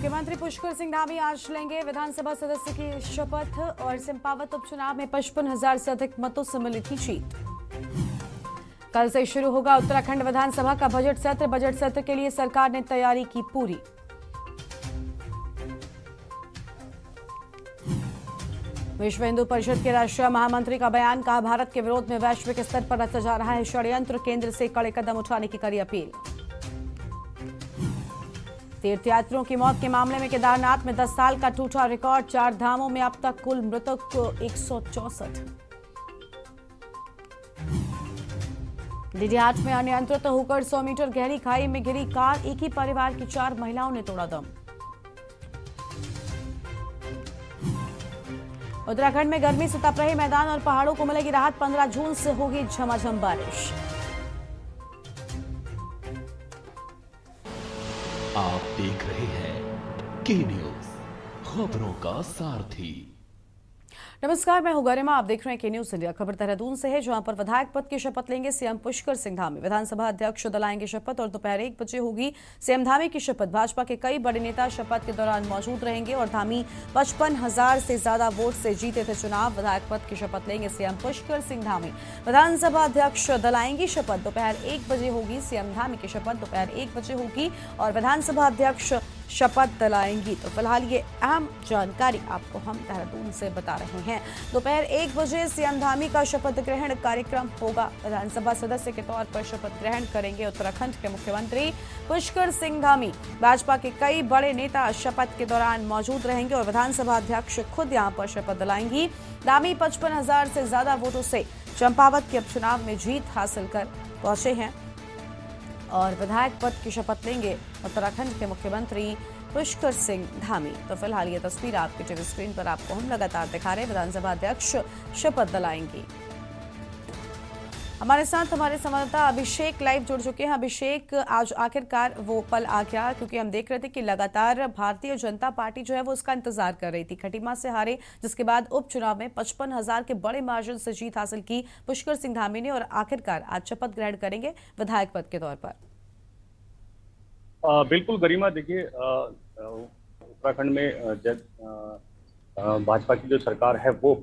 मुख्यमंत्री पुष्कर सिंह धामी आज लेंगे विधानसभा सदस्य की शपथ और चंपावत उपचुनाव में 55,000 से अधिक मतों से मिली थी जीत। कल से शुरू होगा उत्तराखंड विधानसभा का बजट सत्र के लिए सरकार ने तैयारी की पूरी। विश्व हिंदू परिषद के राष्ट्रीय महामंत्री का बयान, कहा भारत के विरोध में वैश्विक स्तर पर रचा जा रहा है षड्यंत्र, केंद्र से कड़े कदम उठाने की करी अपील। तीर्थयात्रियों की मौत के मामले में केदारनाथ में 10 साल का टूटा रिकॉर्ड, 4 धामों में अब तक कुल मृतक 164। डीडीहाट में अनियंत्रित होकर 100 मीटर गहरी खाई में गिरी कार, एक ही परिवार की 4 महिलाओं ने तोड़ा दम। उत्तराखंड में गर्मी से तप रहे मैदान और पहाड़ों को मिलेगी राहत, 15 जून से होगी झमाझम बारिश। आप देख रहे हैं के न्यूज, खबरों का सारथी। नमस्कार, मैं हूं गरिमा, आप देख रहे हैं के न्यूज इंडिया। खबर देहरादून से है, जहां पर विधायक पद की शपथ लेंगे सीएम पुष्कर सिंह धामी। विधानसभा अध्यक्ष दिलाएंगे शपथ और दोपहर 1 बजे होगी सीएम धामी की शपथ। भाजपा के कई बड़े नेता शपथ के दौरान मौजूद रहेंगे और धामी 55,000 से ज्यादा वोट से जीते थे चुनाव। विधायक पद की शपथ लेंगे सीएम पुष्कर सिंह धामी। विधानसभा अध्यक्ष दिलाएंगी शपथ, दोपहर 1 बजे होगी सीएम धामी की शपथ, दोपहर 1 बजे होगी और विधानसभा अध्यक्ष शपथ दिलाएंगी। तो फिलहाल ये अहम जानकारी आपको हम देहरादून से बता रहे हैं। दोपहर 1 बजे सीएम धामी का शपथ ग्रहण कार्यक्रम होगा। विधानसभा सदस्य के तौर पर शपथ ग्रहण करेंगे उत्तराखंड के मुख्यमंत्री पुष्कर सिंह धामी। भाजपा के कई बड़े नेता शपथ के दौरान मौजूद रहेंगे और विधानसभा अध्यक्ष खुद यहां पर शपथ दिलाएंगी। धामी 55,000 से ज्यादा वोटों से चंपावत के उपचुनाव में जीत हासिल कर पहुंचे हैं और विधायक पद की शपथ लेंगे उत्तराखंड के मुख्यमंत्री पुष्कर सिंह धामी। तो फिलहाल ये तस्वीर आपके टीवी स्क्रीन पर आपको हम लगातार दिखा रहे हैं। विधानसभा अध्यक्ष शपथ दिलाएंगी। हमारे साथ हमारे संवाददाता अभिषेक लाइव जुड़ चुके हैं। अभिषेक, आज आखिरकार वो पल आ गया, क्योंकि हम देख रहे थे कि लगातार भारतीय जनता पार्टी जो है वो उसका इंतजार कर रही थी। खटीमा से हारे, जिसके बाद उपचुनाव में 55,000 के बड़े मार्जिन से जीत हासिल की पुष्कर सिंह धामी ने और आखिरकार आज शपथ ग्रहण करेंगे विधायक पद के तौर पर। बिल्कुल गरिमा, देखिए उत्तराखंड में भाजपा की जो सरकार है वो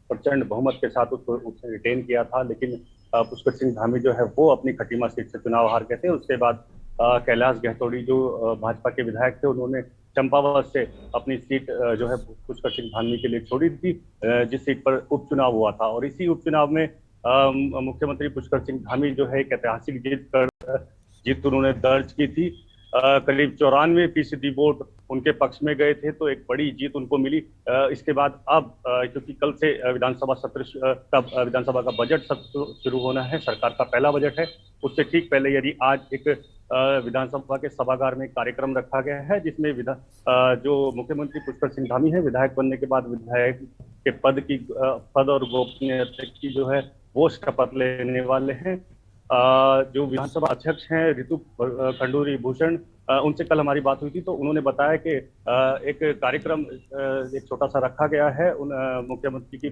प्रचंड बहुमत के साथ उसने रिटेन किया था, लेकिन पुष्कर सिंह धामी जो है वो अपनी खटीमा सीट से चुनाव हार गए थे। उसके बाद कैलाश गहतोड़ी जो भाजपा के विधायक थे, उन्होंने चंपावत से अपनी सीट जो है पुष्कर सिंह धामी के लिए छोड़ी थी, जिस सीट पर उपचुनाव हुआ था। और इसी उपचुनाव में मुख्यमंत्री पुष्कर सिंह धामी जो है एक ऐतिहासिक जीत उन्होंने दर्ज की थी। करीब 94% वोट उनके पक्ष में गए थे, तो एक बड़ी जीत उनको मिली। इसके बाद अब क्योंकि कल से विधानसभा का बजट सत्र शुरू होना है, सरकार का पहला बजट है, उससे ठीक पहले यदि आज एक विधानसभा के सभागार में कार्यक्रम रखा गया है, जिसमें जो मुख्यमंत्री पुष्कर सिंह धामी है, विधायक बनने के बाद विधायक के पद और गोपनीयता की जो है वो शपथ लेने वाले हैं। जो विधानसभा अध्यक्ष हैं ऋतु खंडूरी भूषण, उनसे कल हमारी बात हुई थी, तो उन्होंने बताया कि एक कार्यक्रम एक छोटा सा रखा गया है मुख्यमंत्री की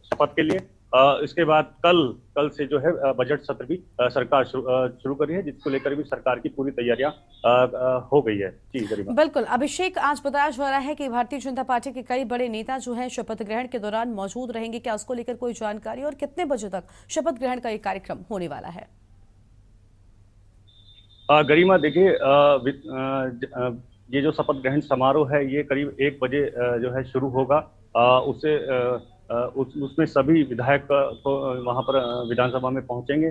शपथ के लिए। इसके बाद कल से जो है बजट सत्र भी सरकार शुरू करी है, जिसको लेकर भी सरकार की पूरी तैयारियां हो गई है। जी गरिमा। बिल्कुल अभिषेक, आज बताया जा रहा है कि भारतीय जनता पार्टी के कई बड़े नेता जो हैं शपथ ग्रहण के दौरान मौजूद रहेंगे, क्या उसको लेकर कोई जानकारी और कितने बजे तक शपथ ग्रहण का ये कार्यक्रम होने वाला है? गरिमा, देखिए ये जो शपथ ग्रहण समारोह है ये करीब 1 बजे जो है शुरू होगा। उसमें सभी विधायक वहां पर विधानसभा में पहुंचेंगे।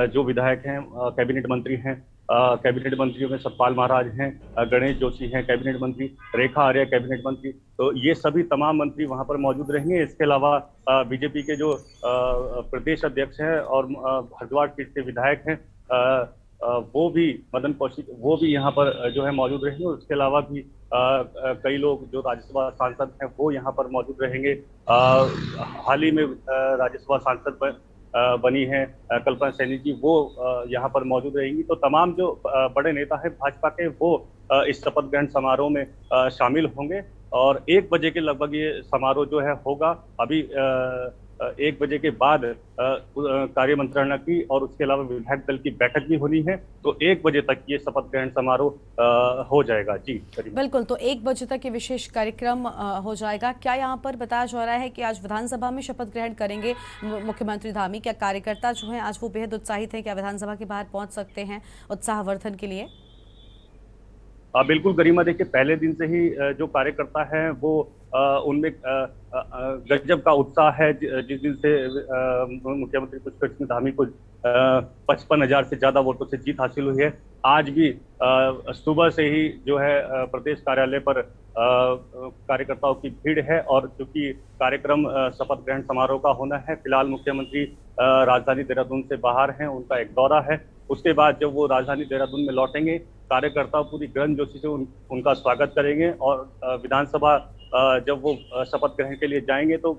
जो विधायक हैं कैबिनेट मंत्री हैं, कैबिनेट मंत्रियों में सतपाल महाराज हैं, गणेश जोशी हैं कैबिनेट मंत्री, रेखा आर्या कैबिनेट मंत्री, तो ये सभी तमाम मंत्री वहां पर मौजूद रहेंगे। इसके अलावा बीजेपी के जो प्रदेश अध्यक्ष हैं और हरिद्वार सीट से विधायक हैं वो भी मदन कौशिक, वो भी यहाँ पर जो है मौजूद रहेंगे। उसके अलावा भी कई लोग जो राज्यसभा सांसद हैं वो यहाँ पर मौजूद रहेंगे। हाल ही में राज्यसभा सांसद बनी है कल्पना सैनी जी, वो यहाँ पर मौजूद रहेंगी। तो तमाम जो बड़े नेता हैं भाजपा के वो इस शपथ ग्रहण समारोह में शामिल होंगे और 1 बजे के लगभग ये समारोह जो है होगा। अभी 1 बजे के बाद कार्य मंत्रणा की और उसके अलावा विधायक दल की बैठक भी होनी है। तो 1 बजे तक ये शपथ ग्रहण समारोह हो जाएगा। जी बिल्कुल, तो 1 बजे तक ये विशेष कार्यक्रम हो जाएगा। क्या यहाँ पर बताया जा रहा है कि आज विधानसभा में शपथ ग्रहण करेंगे मुख्यमंत्री धामी? क्या कार्यकर्ता जो हैं आज वो बेहद उत्साहित हैं? क्या विधानसभा के बाहर पहुंच सकते हैं उत्साहवर्धन के लिए? बिल्कुल गरिमा, देखिए पहले दिन से ही जो कार्यकर्ता हैं वो उनमें गजब का उत्साह है। जिस दिन से मुख्यमंत्री पुष्कर सिंह धामी को 55,000 से ज्यादा वोटों से जीत हासिल हुई है, आज भी सुबह से ही जो है प्रदेश कार्यालय पर कार्यकर्ताओं की भीड़ है। और चूंकि कार्यक्रम शपथ ग्रहण समारोह का होना है, फिलहाल मुख्यमंत्री राजधानी देहरादून से बाहर हैं, उनका एक दौरा है। उसके बाद जब वो राजधानी देहरादून में लौटेंगे, कार्यकर्ता पूरी गर्मजोशी से उनका स्वागत करेंगे। और विधानसभा जब वो शपथ ग्रहण के लिए जाएंगे तो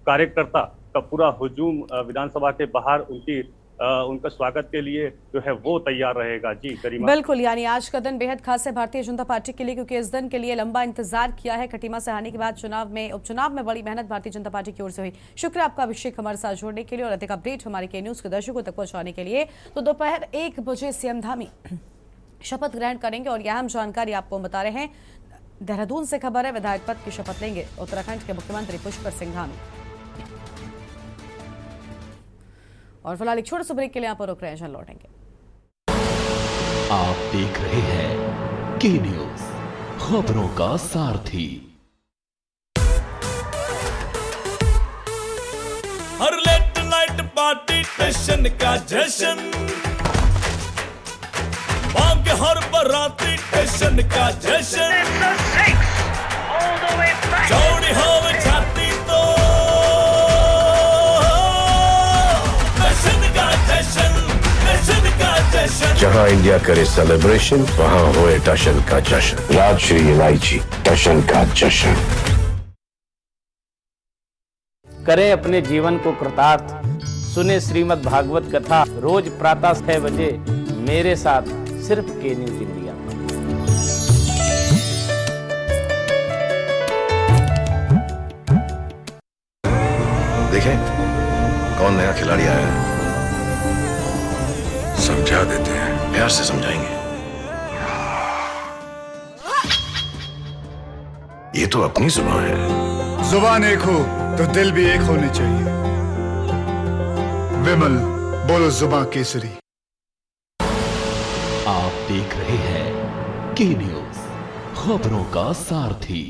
कार्यकर्ता का पूरा हुजूम विधानसभा के बाहर उनका स्वागत के लिए जो है वो तैयार रहेगा। जी गरिमा, बिल्कुल, यानी आज का दिन बेहद खास है भारतीय जनता पार्टी के लिए, क्योंकि इस दिन के लिए लंबा इंतजार किया है। खटीमा से हारने के बाद उपचुनाव में बड़ी मेहनत भारतीय जनता पार्टी की ओर से हुई। शुक्रिया आपका अभिषेक हमारे साथ जोड़ने के लिए और अधिक अपडेट हमारे के न्यूज के दर्शकों तक पहुंचाने के लिए। तो दोपहर 1 बजे सीएम धामी शपथ ग्रहण करेंगे और यह अहम जानकारी आपको बता रहे हैं। देहरादून से खबर है, विधायक पद की शपथ लेंगे उत्तराखंड के मुख्यमंत्री पुष्कर सिंह धामी। और फिलहाल एक छोटे से ब्रेक के लिए यहाँ पर रुक रहे हैं, लौटेंगे। आप देख रहे हैं के न्यूज, खबरों का सारथी। हर लेट नाइट पार्टी टेंशन का जश्न, मांग हर बराती टेंशन का जश्न, चौड़ी हो छाती तो टेंशन का जश्न, टेंशन का जश्न। जहां इंडिया करे सेलिब्रेशन, वहां होए टशन का जश्न। राजश्री इलायची, टशन का जश्न। करें अपने जीवन को कृतार्थ, सुने श्रीमद् भागवत कथा रोज प्रातः 6 बजे मेरे साथ सिर्फ के न्यूज इंडिया। देखें कौन नया खिलाड़ी आया है, समझा देते हैं, प्यार से समझाएंगे। ये तो अपनी जुबान है। जुबान एक हो तो दिल भी एक होने चाहिए। विमल, बोलो जुबान केसरी। आप देख रहे हैं के न्यूज, खबरों का सारथी।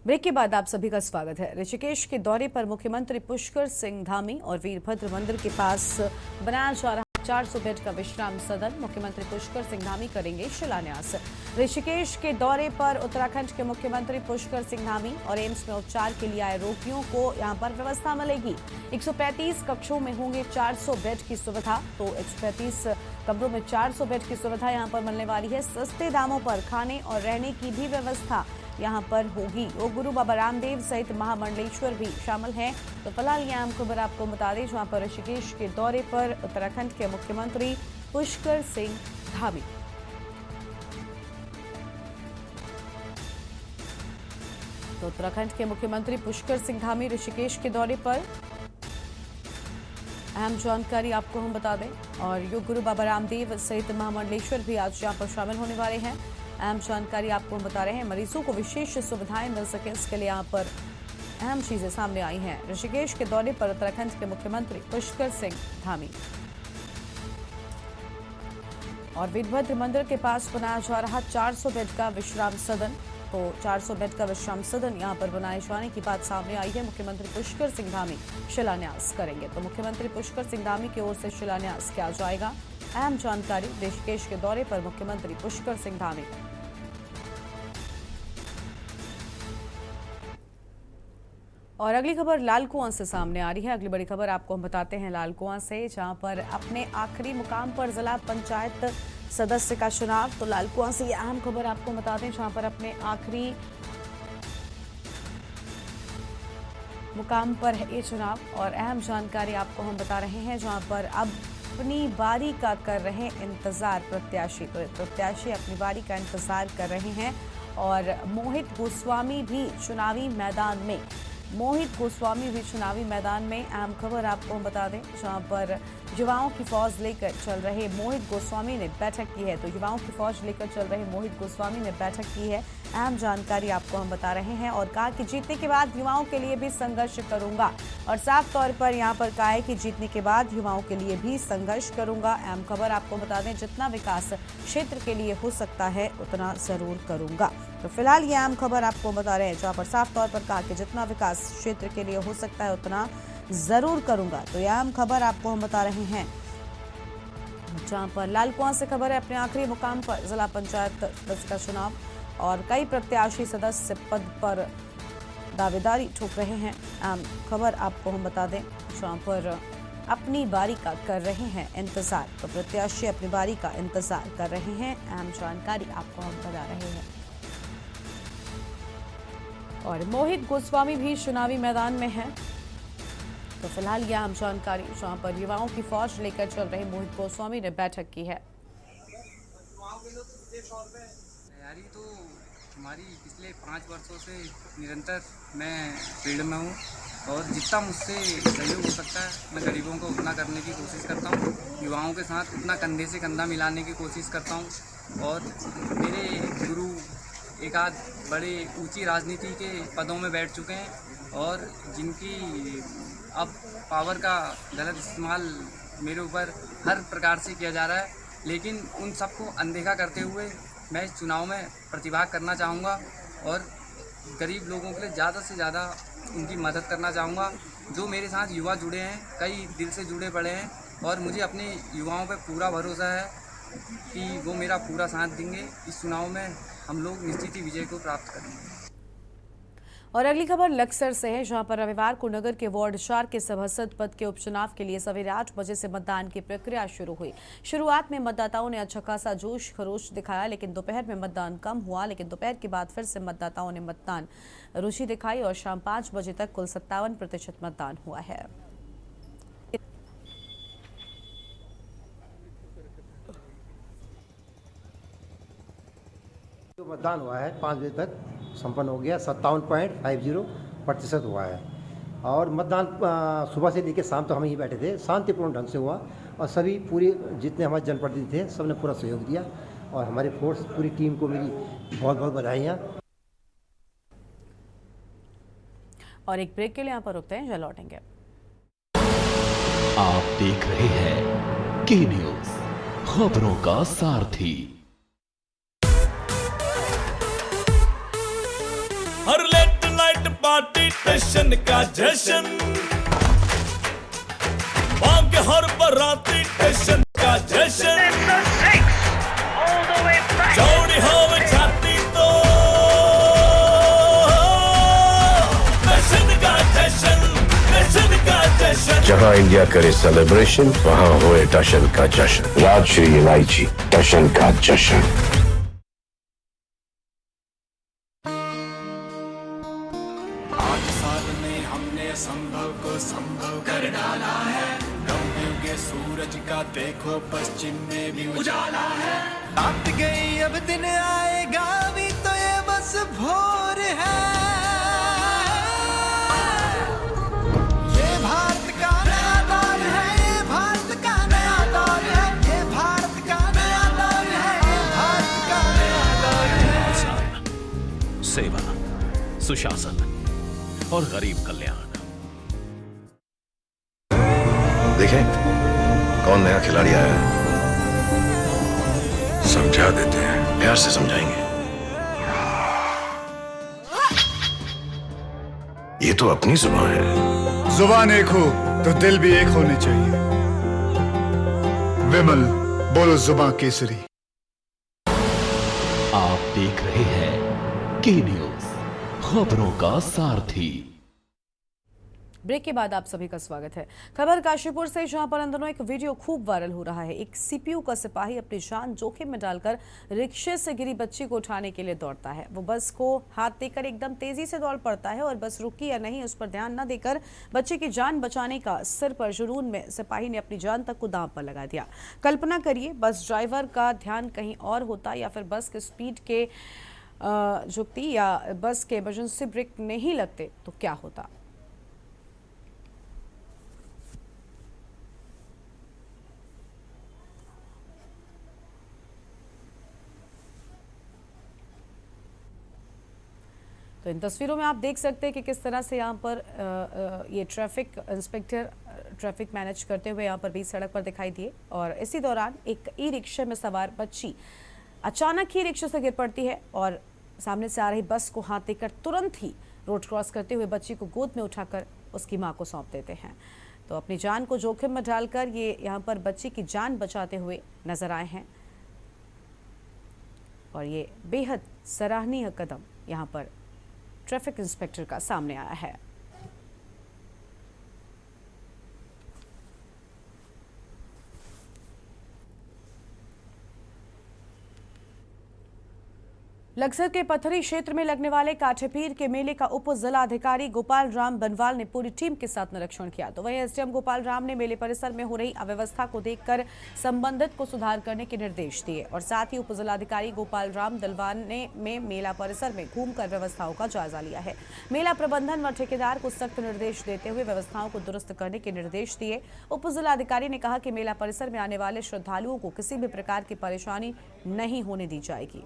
ब्रेक के बाद आप सभी का स्वागत है। ऋषिकेश के दौरे पर मुख्यमंत्री पुष्कर सिंह धामी और वीरभद्र मंदिर के पास बनाया जा रहा 400 बेड का विश्राम सदन, मुख्यमंत्री पुष्कर सिंह धामी करेंगे शिलान्यास। ऋषिकेश के दौरे पर उत्तराखंड के मुख्यमंत्री पुष्कर सिंह धामी और एम्स में उपचार के लिए आए रोगियों को यहां पर व्यवस्था मिलेगी। 135 कक्षों में होंगे 400 बेड की सुविधा। तो 135 कमरों में 400 बेड की सुविधा यहां पर मिलने वाली है। सस्ते दामों पर खाने और रहने की भी व्यवस्था यहाँ पर होगी। योग गुरु बाबा रामदेव सहित महामंडलेश्वर भी शामिल हैं। तो फिलहाल ये अहम खबर आपको बता दें, जहाँ पर ऋषिकेश के दौरे पर उत्तराखंड के मुख्यमंत्री पुष्कर सिंह धामी। तो उत्तराखंड के मुख्यमंत्री पुष्कर सिंह धामी ऋषिकेश के दौरे पर, अहम जानकारी आपको हम बता दें। और योग गुरु बाबा रामदेव सहित महामंडलेश्वर भी आज यहाँ पर शामिल होने वाले हैं। अहम जानकारी आपको हम बता रहे हैं। मरीजों को विशेष सुविधाएं मिल सके, इसके लिए यहाँ पर अहम चीजें सामने आई हैं। ऋषिकेश के दौरे पर उत्तराखंड के मुख्यमंत्री पुष्कर सिंह धामी। और वीरभद्र मंदिर के पास बनाया जा रहा 400 बेड का विश्राम सदन। तो 400 बेड का विश्राम सदन यहाँ पर बनाए जाने की बात सामने आई है। मुख्यमंत्री पुष्कर सिंह धामी शिलान्यास करेंगे। तो मुख्यमंत्री पुष्कर सिंह धामी की ओर से शिलान्यास किया जाएगा। अहम जानकारी, ऋषिकेश के दौरे पर मुख्यमंत्री पुष्कर सिंह धामी। और अगली खबर लाल कुआं से सामने आ रही है। अगली बड़ी खबर आपको हम बताते हैं लाल कुआं से, जहां पर अपने आखिरी मुकाम पर जिला पंचायत सदस्य का चुनाव। तो लाल कुआं से ये अहम खबर आपको बताते हैं, जहां पर अपने आखिरी मुकाम पर है ये चुनाव। और अहम जानकारी आपको हम बता रहे हैं, जहां पर अब अपनी बारी का कर रहे इंतजार प्रत्याशी। तो प्रत्याशी अपनी बारी का इंतजार कर रहे हैं। और मोहित गोस्वामी भी चुनावी मैदान में मोहित गोस्वामी भी चुनावी मैदान में। अहम खबर आपको हम बता दें, जहां पर युवाओं की फौज लेकर चल रहे मोहित गोस्वामी ने बैठक की है। तो युवाओं की फौज लेकर चल रहे मोहित गोस्वामी ने बैठक की है। अहम जानकारी आपको हम बता रहे हैं और कहा कि जीतने के बाद युवाओं के लिए भी संघर्ष करूंगा। और साफ तौर पर यहां पर कहा है कि जीतने के बाद युवाओं के लिए भी संघर्ष करूंगा। अहम खबर आपको बता दें, जितना विकास क्षेत्र के लिए हो सकता है उतना जरूर करूंगा। तो फिलहाल ये अहम खबर आपको बता रहे हैं, जहां पर साफ तौर पर कहा कि जितना विकास क्षेत्र के लिए हो सकता है उतना जरूर करूंगा। तो यह अहम खबर आपको हम बता रहे हैं, जहां पर लालकुआं से खबर है अपने आखिरी मुकाम पर जिला पंचायत सदस्य का चुनाव और कई प्रत्याशी सदस्य पद पर दावेदारी ठोक रहे हैं। अहम खबर आपको हम बता दें, जहां पर अपनी बारी का कर रहे हैं इंतजार। तो प्रत्याशी अपनी बारी का इंतजार कर रहे हैं। अहम जानकारी आपको हम बता रहे हैं। और मोहित गोस्वामी भी चुनावी मैदान में है। तो फिलहाल यह अहम जानकारी, जहां पर युवाओं की फौज लेकर चल रहे मोहित गोस्वामी ने बैठक की है। तैयारी तो हमारी पिछले 5 वर्षों से निरंतर मैं फील्ड में हूँ और जितना मुझसे सहयोग हो सकता है मैं गरीबों को उतना करने की कोशिश करता हूँ। युवाओं के साथ उतना कंधे से कंधा मिलाने की कोशिश करता हूँ। और मेरे गुरु एक आध बड़े ऊंची राजनीति के पदों में बैठ चुके हैं और जिनकी अब पावर का गलत इस्तेमाल मेरे ऊपर हर प्रकार से किया जा रहा है, लेकिन उन सबको अनदेखा करते हुए मैं इस चुनाव में प्रतिभाग करना चाहूँगा और गरीब लोगों के लिए ज़्यादा से ज़्यादा उनकी मदद करना चाहूँगा। जो मेरे साथ युवा जुड़े हैं, कई दिल से जुड़े पड़े हैं और मुझे अपने युवाओं पर पूरा भरोसा है कि वो मेरा पूरा साथ देंगे। इस चुनाव में हम लोग निश्चित ही विजय को प्राप्त करेंगे। और अगली खबर लक्सर से है, जहां पर रविवार को नगर के वार्ड 4 के सभासद पद के उपचुनाव के लिए सवेरे 8 बजे से मतदान की प्रक्रिया शुरू हुई। शुरुआत में मतदाताओं ने अच्छा खासा जोश खरोश दिखाया, लेकिन दोपहर में मतदान कम हुआ। लेकिन दोपहर के बाद फिर से मतदाताओं ने मतदान रुचि दिखाई और शाम 5 बजे तक कुल 57% मतदान हुआ है। जो मतदान हुआ है 5 बजे तक संपन्न हो गया, 57.50% हुआ है। और मतदान सुबह से लेकर शाम तक हम यहीं बैठे थे, शांतिपूर्ण ढंग से हुआ और सभी पूरे जितने हमारे जनप्रतिनिधि थे सबने पूरा सहयोग दिया और हमारी फोर्स पूरी टीम को मेरी बहुत बहुत बधाइयाँ। और एक ब्रेक के लिए यहाँ पर रुकते हैं, जल्द लौटेंगे। आप देख रहे हैं के न्यूज, खबरों का सारथी। हर लेट नाइट पार्टी टेंशन का जश्न, बांग हर बराती टेंशन का जश्न, जोड़ी हो छाती तो टेंशन का जश्न, टेंशन का जश्न। जहां इंडिया करे सेलिब्रेशन वहां होए टशन का जश्न। राजश्री इलायची टशन का जश्न। 8 साल में हमने असंभव को संभव कर डाला है। नवयुगे सूरज का देखो पश्चिम में भी उजाला है। रात गई अब दिन आएगा भी तो ये बस भोर है। ये भारत का नया दौर है, ये भारत का नया दौर है, ये भारत का नया दौर है, ये भारत का नया दौर है। सेवा, सुशासन और गरीब कल्याण। देखें कौन नया खिलाड़ी आया है, समझा देते हैं, प्यार से समझाएंगे। ये तो अपनी जुबान है। जुबान एक हो तो दिल भी एक होने चाहिए। विमल बोलो जुबान केसरी। आप देख रहे हैं के न्यूज, खबरों का सारथी। ब्रेक के बाद आप सभी का स्वागत है। खबर काशीपुर से, जहां पर इन दिनों एक वीडियो खूब वायरल हो रहा है। एक सीपीयू का सिपाही अपनी जान जोखिम में डालकर रिक्शे से गिरी बच्ची को उठाने के लिए दौड़ता है। वो बस को हाथ देकर एकदम तेजी से दौड़ पड़ता है और बस रुकी या नहीं उस पर ध्यान न देकर बच्चे की जान बचाने का सिर पर जुनून में सिपाही ने अपनी जान तक को दांव पर लगा दिया। कल्पना करिए, बस ड्राइवर का ध्यान कहीं और होता या फिर बस के स्पीड के झुकती या बस के इमरजेंसी ब्रेक नहीं लगते तो क्या होता। तो इन तस्वीरों में आप देख सकते हैं कि किस तरह से यहाँ पर ये ट्रैफिक इंस्पेक्टर ट्रैफिक मैनेज करते हुए यहाँ पर बीच सड़क पर दिखाई दिए। और इसी दौरान एक ई रिक्शा में सवार बच्ची अचानक ही रिक्शे से गिर पड़ती है और सामने से आ रही बस को हाथ देकर तुरंत ही रोड क्रॉस करते हुए बच्ची को गोद में उठाकर उसकी मां को सौंप देते हैं। तो अपनी जान को जोखिम में डालकर ये यहाँ पर बच्ची की जान बचाते हुए नजर आए हैं और ये बेहद सराहनीय कदम यहाँ पर ट्रैफिक इंस्पेक्टर का सामने आया है। लक्सर के पथरी क्षेत्र में लगने वाले काठेपीर के मेले का उप जिलाधिकारी गोपाल राम बनवाल ने पूरी टीम के साथ निरीक्षण किया। तो वहीं एसडीएम गोपाल राम ने मेले परिसर में हो रही अव्यवस्था को देखकर संबंधित को सुधार करने के निर्देश दिए और साथ ही उप जिलाधिकारी गोपाल राम दलवान ने मेला परिसर में घूमकर व्यवस्थाओं का जायजा लिया है। मेला प्रबंधन व ठेकेदार को सख्त निर्देश देते हुए व्यवस्थाओं को दुरुस्त करने के निर्देश दिए। उप जिलाधिकारी ने कहा कि मेला परिसर में आने वाले श्रद्धालुओं को किसी भी प्रकार की परेशानी नहीं होने दी जाएगी।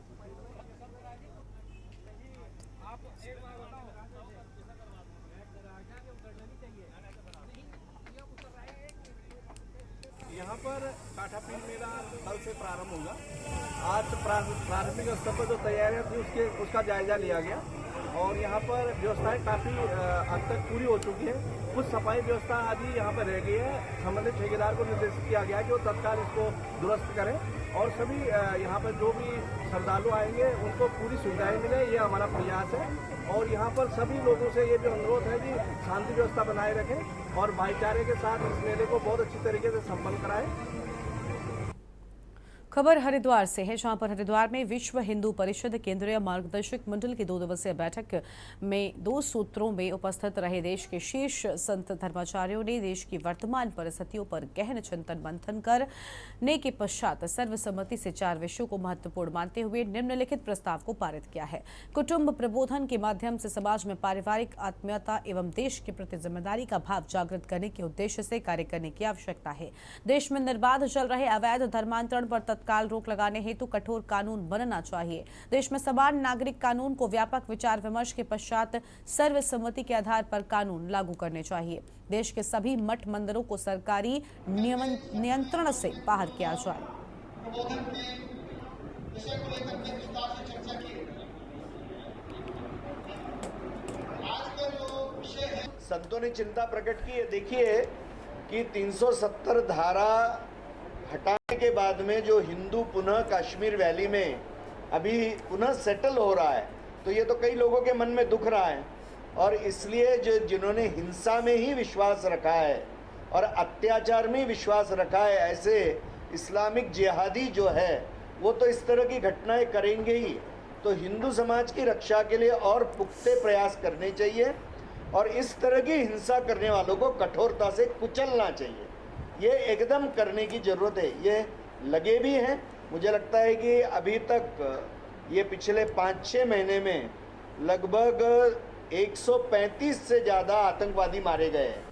यहाँ पर काठापीर मेला कल से प्रारंभ होगा। आज प्रारंभिक स्तर पर जो तैयारियां थी उसका जायजा लिया गया और यहाँ पर व्यवस्थाएं काफ़ी हद तक पूरी हो चुकी है। कुछ सफाई व्यवस्था आदि यहाँ पर रह गई है। संबंधित ठेकेदार को निर्देशित किया गया है कि वो तत्काल इसको दुरुस्त करें और सभी यहाँ पर जो भी श्रद्धालु आएंगे उनको पूरी सुविधाएं मिले, ये हमारा प्रयास है। और यहाँ पर सभी लोगों से ये भी अनुरोध है कि शांति व्यवस्था बनाए रखें और भाईचारे के साथ इस मेले को बहुत अच्छी तरीके से संपन्न कराएं। खबर हरिद्वार से है, जहां पर हरिद्वार में विश्व हिंदू परिषद केंद्रीय मार्गदर्शक मंडल की 2 दिवसीय बैठक में 2 सूत्रों में उपस्थित रहे देश के शीर्ष संत धर्माचार्यों ने देश की वर्तमान परिस्थितियों पर गहन चिंतन मंथन करने के पश्चात सर्वसम्मति से 4 विषयों को महत्वपूर्ण मानते हुए निम्नलिखित प्रस्ताव को पारित किया है। कुटुंब प्रबोधन के माध्यम से समाज में पारिवारिक आत्मीयता एवं देश के प्रति जिम्मेदारी का भाव जागृत करने के उद्देश्य से कार्य करने की आवश्यकता है। देश में निर्बाध चल रहे अवैध धर्मांतरण पर काल रोक लगाने हेतु कठोर कानून बनना चाहिए। देश में समान नागरिक कानून को व्यापक विचार विमर्श के पश्चात सर्वसम्मति के आधार पर कानून लागू करने चाहिए। देश के सभी मठ मंदिरों को सरकारी नियंत्रण से बाहर किया जाए। संतों ने चिंता प्रकट की है। देखिए कि 370 धारा हटाने के बाद में जो हिंदू पुनः कश्मीर वैली में अभी पुनः सेटल हो रहा है, तो ये तो कई लोगों के मन में दुख रहा है और इसलिए जो जिन्होंने हिंसा में ही विश्वास रखा है और अत्याचार में विश्वास रखा है, ऐसे इस्लामिक जिहादी जो है वो तो इस तरह की घटनाएं करेंगे ही। तो हिंदू समाज की रक्षा के लिए और पुख्ते प्रयास करने चाहिए और इस तरह की हिंसा करने वालों को कठोरता से कुचलना चाहिए। ये एकदम करने की ज़रूरत है। ये लगे भी हैं। मुझे लगता है कि अभी तक ये पिछले 5-6 महीने में लगभग 135 से ज़्यादा आतंकवादी मारे गए हैं।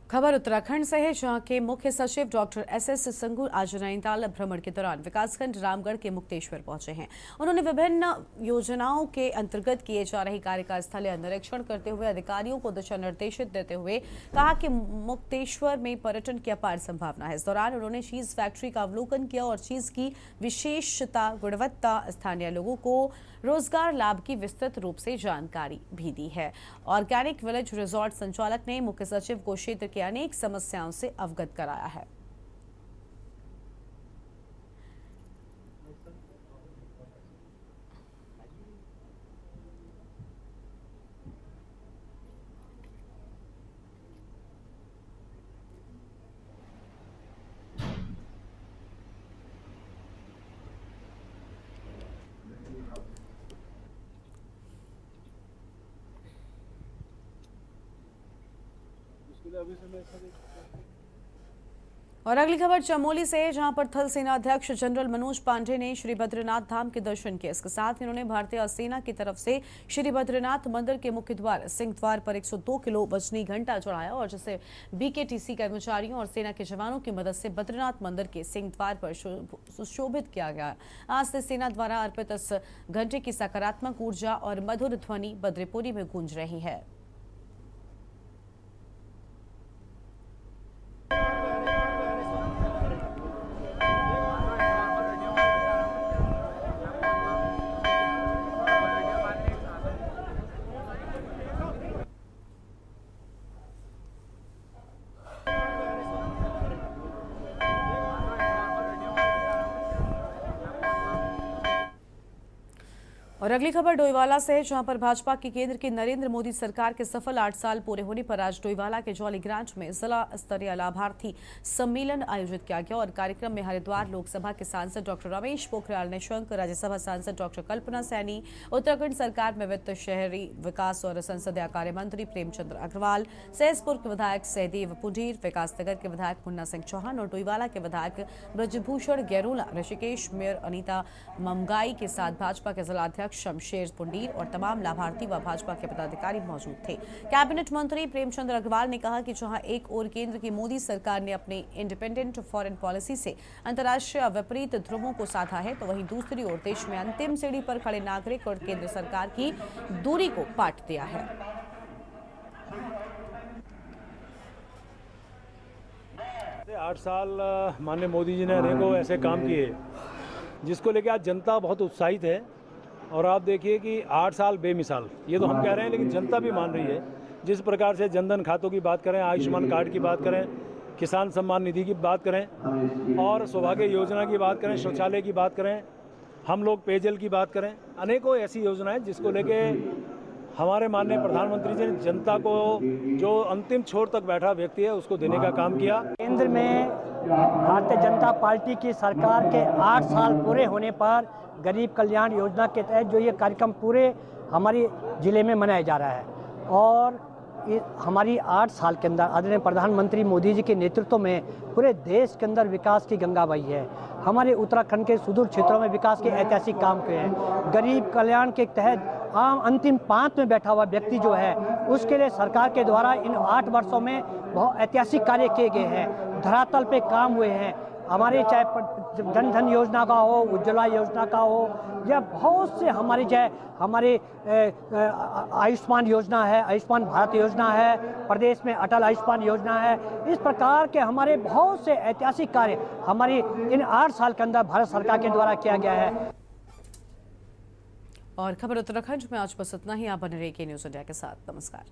खबर उत्तराखंड से है, जहां के मुख्य सचिव डॉक्टर एस संघू आज नैनीताल भ्रमण के दौरान विकासखंड रामगढ़ के मुक्तेश्वर पहुंचे हैं। उन्होंने विभिन्न योजनाओं के अंतर्गत किए जा रहे कार्य का स्थलीय निरीक्षण करते हुए अधिकारियों को दिशा निर्देशित देते हुए कहा कि मुक्तेश्वर में पर्यटन की अपार संभावना है। इस दौरान उन्होंने चीज फैक्ट्री का अवलोकन किया और चीज की विशेषता, गुणवत्ता, स्थानीय लोगों को रोजगार लाभ की विस्तृत रूप से जानकारी भी दी है। ऑर्गेनिक विलेज रिजॉर्ट संचालक ने मुख्य सचिव को क्षेत्र की अनेक समस्याओं से अवगत कराया है। और अगली खबर चमोली से है, जहां पर थल सेना अध्यक्ष जनरल मनोज पांडे ने श्री बद्रीनाथ धाम के दर्शन किए। इसके साथ इन्होंने भारतीय सेना की तरफ से श्री बद्रीनाथ मंदिर के मुख्य द्वार सिंह द्वार पर 102 किलो वजनी घंटा चढ़ाया और जिसे बीकेटीसी कर्मचारियों और सेना के जवानों की मदद से बद्रीनाथ मंदिर के सिंह द्वार पर सुशोभित किया गया। आज से सेना द्वारा अर्पित इस घंटे की सकारात्मक ऊर्जा और मधुर ध्वनि बद्रीपुरी में गूंज रही है। और अगली खबर डोईवाला से है, जहां पर भाजपा की केंद्र की नरेंद्र मोदी सरकार के सफल 8 साल पूरे होने पर आज डोईवाला के जौली ग्रांट में जिला स्तरीय लाभार्थी सम्मेलन आयोजित किया गया और कार्यक्रम में हरिद्वार लोकसभा के सांसद डॉक्टर रमेश पोखरियाल निशंक, राज्यसभा सांसद डॉक्टर कल्पना सैनी, उत्तराखंड सरकार में वित्त, शहरी विकास और संसदीय कार्य मंत्री प्रेमचंद अग्रवाल, सहसपुर के विधायक सहदेव पुंडीर, विकासनगर के विधायक मुन्ना सिंह चौहान और डोईवाला के विधायक ब्रजभूषण गैरोला, ऋषिकेश मेयर अनीता ममगाई के साथ भाजपा के जिलाध्यक्ष शमशेर पुंडीर और तमाम लाभार्थी व भाजपा के पदाधिकारी मौजूद थे। कैबिनेट मंत्री प्रेमचंद अग्रवाल ने कहा कि जहां एक ओर केंद्र की मोदी सरकार ने अपनी इंडिपेंडेंट फॉरेन पॉलिसी से अंतर्राष्ट्रीय विपरीत ध्रुवों को साधा है, तो वहीं दूसरी ओर देश में अंतिम सीढ़ी पर खड़े नागरिक और केंद्र सरकार की दूरी को पाट दिया है। 8 साल माननीय मोदी जी ने अनेकों ऐसे काम किए जिसको लेकर आज जनता बहुत उत्साहित है और आप देखिए कि 8 साल बेमिसाल, ये तो हम कह रहे हैं लेकिन जनता भी मान रही है। जिस प्रकार से जनधन खातों की बात करें, आयुष्मान कार्ड की बात करें, किसान सम्मान निधि की बात करें और सौभाग्य योजना की बात करें, शौचालय की बात करें, हम लोग पेयजल की बात करें, अनेकों ऐसी योजनाएं जिसको लेके हमारे माननीय प्रधानमंत्री जी ने जनता को जो अंतिम छोर तक बैठा व्यक्ति है उसको देने का काम किया। केंद्र में भारतीय जनता पार्टी की सरकार के 8 साल पूरे होने पर गरीब कल्याण योजना के तहत जो ये कार्यक्रम पूरे हमारे ज़िले में मनाया जा रहा है और हमारी 8 साल के अंदर आदरणीय प्रधानमंत्री मोदी जी के नेतृत्व में पूरे देश के अंदर विकास की गंगा बही है। हमारे उत्तराखंड के सुदूर क्षेत्रों में विकास के ऐतिहासिक काम किए हैं। गरीब कल्याण के तहत आम अंतिम पांच में बैठा हुआ व्यक्ति जो है उसके लिए सरकार के द्वारा इन 8 वर्षों में बहुत ऐतिहासिक कार्य किए गए हैं, धरातल पे काम हुए हैं। हमारे चाहे जन धन योजना का हो, उज्ज्वला योजना का हो या बहुत से हमारे चाहे हमारे आयुष्मान योजना है, आयुष्मान भारत योजना है, प्रदेश में अटल आयुष्मान योजना है, इस प्रकार के हमारे बहुत से ऐतिहासिक कार्य हमारी इन 8 साल के अंदर भारत सरकार के द्वारा किया गया है। और खबर उत्तराखंड में आज बस इतना ही। आप बने रहिए के न्यूज़ इंडिया के साथ। नमस्कार।